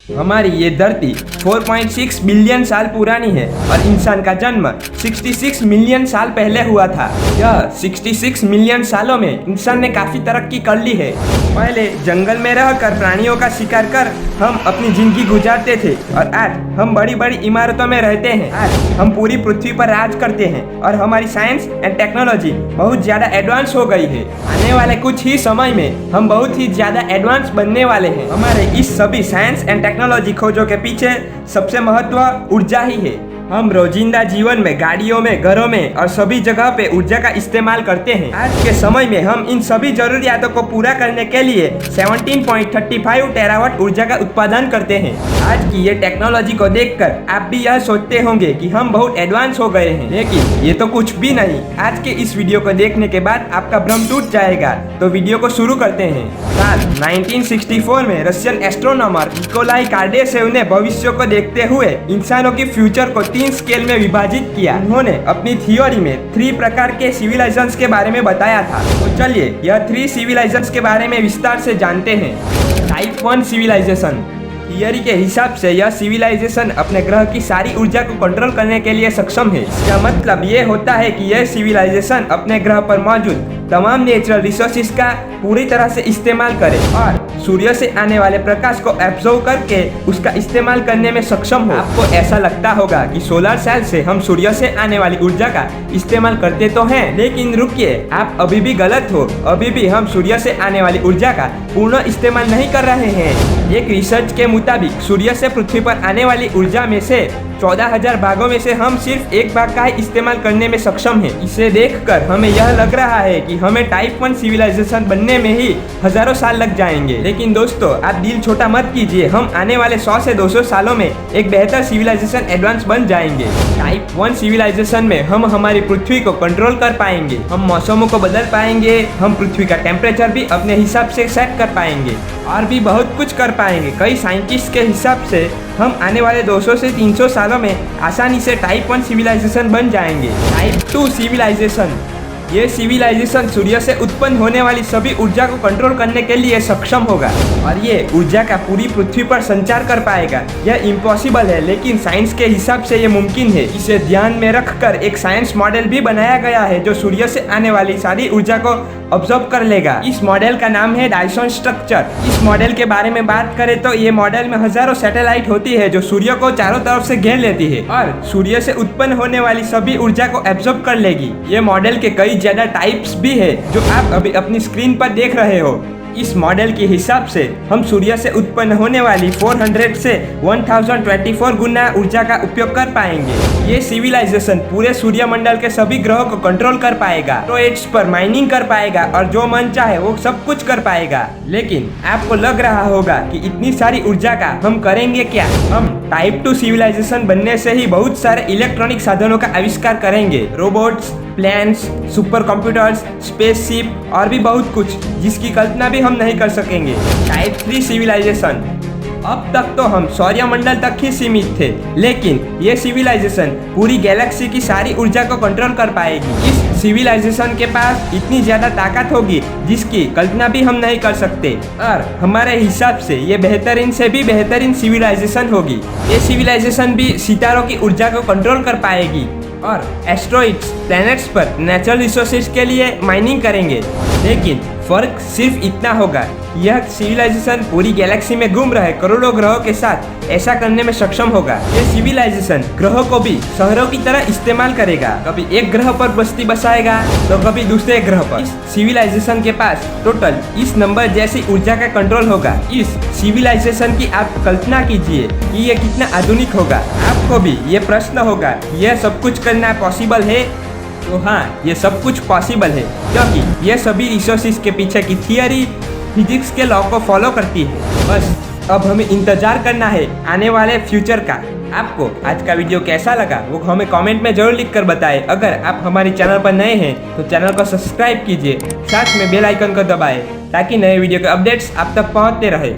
हमारी ये धरती 4.6 बिलियन साल पुरानी है और इंसान का जन्म 66 मिलियन साल पहले हुआ था। यह 66 मिलियन सालों में इंसान ने काफी तरक्की कर ली है। पहले जंगल में रहकर प्राणियों का शिकार कर हम अपनी जिंदगी गुजारते थे और आज हम बड़ी बड़ी इमारतों में रहते हैं। आज हम पूरी पृथ्वी पर राज करते हैं और हमारी साइंस एंड टेक्नोलॉजी बहुत ज्यादा एडवांस हो गई है। आने वाले कुछ ही समय में हम बहुत ही ज्यादा एडवांस बनने वाले हैं। हमारे इस सभी साइंस एंड टेक्नोलॉजी खोजों के पीछे सबसे महत्व ऊर्जा ही है। हम रोजिंदा जीवन में गाड़ियों में, घरों में और सभी जगह पे ऊर्जा का इस्तेमाल करते हैं। आज के समय में हम इन सभी जरूरियातों को पूरा करने के लिए 17.35 टेरावाट ऊर्जा का उत्पादन करते हैं। आज की ये टेक्नोलॉजी को देखकर आप भी यह सोचते होंगे कि हम बहुत एडवांस हो गए हैं, लेकिन ये तो कुछ भी नहीं। आज के इस वीडियो को देखने के बाद आपका भ्रम टूट जाएगा। तो वीडियो को शुरू करते हैं। साल 1964 में रशियन एस्ट्रोनॉमर निकोलाई कार्डेशेव ने भविष्य को देखते हुए इंसानों की फ्यूचर को 3 स्केल में विभाजित किया। उन्होंने अपनी थियोरी में 3 प्रकार के सिविलाइजेशंस के बारे में बताया था। तो चलिए यह 3 सिविलाइजेशंस के बारे में विस्तार से जानते हैं। Type 1 civilisation. थियरी के हिसाब से यह सिविलाइजेशन अपने ग्रह की सारी ऊर्जा को कंट्रोल करने के लिए सक्षम है। इसका मतलब ये होता है कि यह सिविलाइजेशन अपने ग्रह पर मौजूद तमाम नेचुरल रिसोर्सेज का पूरी तरह से इस्तेमाल करे और सूर्य से आने वाले प्रकाश को एब्जॉर्ब करके उसका इस्तेमाल करने में सक्षम हो। आपको ऐसा लगता होगा कि सोलर सेल से हम सूर्य से आने वाली ऊर्जा का इस्तेमाल करते तो हैं, लेकिन रुकिए, आप अभी भी गलत हो। अभी भी हम सूर्य से आने वाली ऊर्जा का पूर्ण इस्तेमाल नहीं कर रहे हैं। एक रिसर्च के मुताबिक सूर्य से पृथ्वी पर आने वाली ऊर्जा में से 14,000 भागों में से हम सिर्फ 1 भाग का ही इस्तेमाल करने में सक्षम हैं। इसे देखकर हमें यह लग रहा है कि हमें टाइप 1 सिविलाइजेशन बनने में ही हजारों साल लग जाएंगे। लेकिन दोस्तों, आप दिल छोटा मत कीजिए। हम आने वाले 100 से 200 सालों में एक बेहतर सिविलाइजेशन एडवांस बन जाएंगे। टाइप 1 सिविलाइजेशन में हम हमारी पृथ्वी को कंट्रोल कर पाएंगे, हम मौसमों को बदल पाएंगे, हम पृथ्वी का टेम्परेचर भी अपने हिसाब से सेट कर पाएंगे और भी बहुत कुछ कर पाएंगे। कई साइंटिस्ट के हिसाब से हम आने वाले 200 से 300 सालों में आसानी से टाइप 1 सिविलाइजेशन बन जाएंगे। Type 2 civilization. ये सिविलाइजेशन सूर्य से उत्पन्न होने वाली सभी ऊर्जा को कंट्रोल करने के लिए सक्षम होगा और ये ऊर्जा का पूरी पृथ्वी पर संचार कर पाएगा। यह इम्पॉसिबल है, लेकिन साइंस के हिसाब से ये मुमकिन है। इसे ध्यान में रखकर एक साइंस मॉडल भी बनाया गया है जो सूर्य से आने वाली सारी ऊर्जा को ऑब्जर्व कर लेगा। इस मॉडल का नाम है डायसन स्ट्रक्चर। इस मॉडल के बारे में बात करें तो ये मॉडल में हजारों सैटेलाइट होती है जो सूर्य को चारों तरफ से घेर लेती है और सूर्य से उत्पन्न होने वाली सभी ऊर्जा को एब्जॉर्ब कर लेगी। ये मॉडल के कई ज्यादा टाइप्स भी है जो आप अभी अपनी स्क्रीन पर देख रहे हो। इस मॉडल के हिसाब से हम सूर्य से उत्पन्न होने वाली 400 से 1024 गुना ऊर्जा का उपयोग कर पाएंगे। ये सिविलाइजेशन पूरे सूर्यमंडल के सभी ग्रहों को कंट्रोल कर पाएगा, एस्टेरॉइड्स पर माइनिंग कर पाएगा और जो मन चाहे वो सब कुछ कर पाएगा। लेकिन आपको लग रहा होगा कि इतनी सारी ऊर्जा का हम करेंगे क्या? हम टाइप 2 सिविलाइजेशन बनने से ही बहुत सारे इलेक्ट्रॉनिक साधनों का आविष्कार करेंगे। Robots, planes, super computers, spaceship और भी बहुत कुछ जिसकी कल्पना भी हम नहीं कर सकेंगे। Type 3 civilization. अब तक तो हम सौरमंडल तक ही सीमित थे, लेकिन ये सिविलाइजेशन पूरी गैलेक्सी की सारी ऊर्जा को कंट्रोल कर पाएगी। इस सिविलाइजेशन के पास इतनी ज्यादा ताकत होगी जिसकी कल्पना भी हम नहीं कर सकते और हमारे हिसाब से ये बेहतरीन से भी बेहतरीन सिविलाइजेशन होगी। ये सिविलाइजेशन भी सितारों की ऊर्जा को कंट्रोल कर पाएगी और एस्टेरॉइड्स, प्लैनेट्स पर नेचुरल रिसोर्सेज के लिए माइनिंग करेंगे। लेकिन फर्क सिर्फ इतना होगा, यह सिविलाइजेशन पूरी गैलेक्सी में घूम रहे करोड़ों ग्रहों के साथ ऐसा करने में सक्षम होगा। ये सिविलाइजेशन ग्रहों को भी शहरों की तरह इस्तेमाल करेगा। कभी एक ग्रह पर बस्ती बसाएगा तो कभी दूसरे ग्रह पर। इस सिविलाइजेशन के पास टोटल इस नंबर जैसी ऊर्जा का कंट्रोल होगा। इस सिविलाइजेशन की आप कल्पना कीजिए कि ये कितना आधुनिक होगा। आपको भी ये प्रश्न होगा, यह सब कुछ करना पॉसिबल है? तो हाँ, ये सब कुछ पॉसिबल है क्योंकि ये सभी रिसोर्सेज के पीछे की थियरी फिजिक्स के लॉ को फॉलो करती है। बस अब हमें इंतजार करना है आने वाले फ्यूचर का। आपको आज का वीडियो कैसा लगा वो हमें कमेंट में जरूर लिख कर बताएं। अगर आप हमारे चैनल पर नए हैं तो चैनल को सब्सक्राइब कीजिए, साथ में बेल आइकन को दबाएं ताकि नए वीडियो के अपडेट्स आप तक पहुंचते रहे।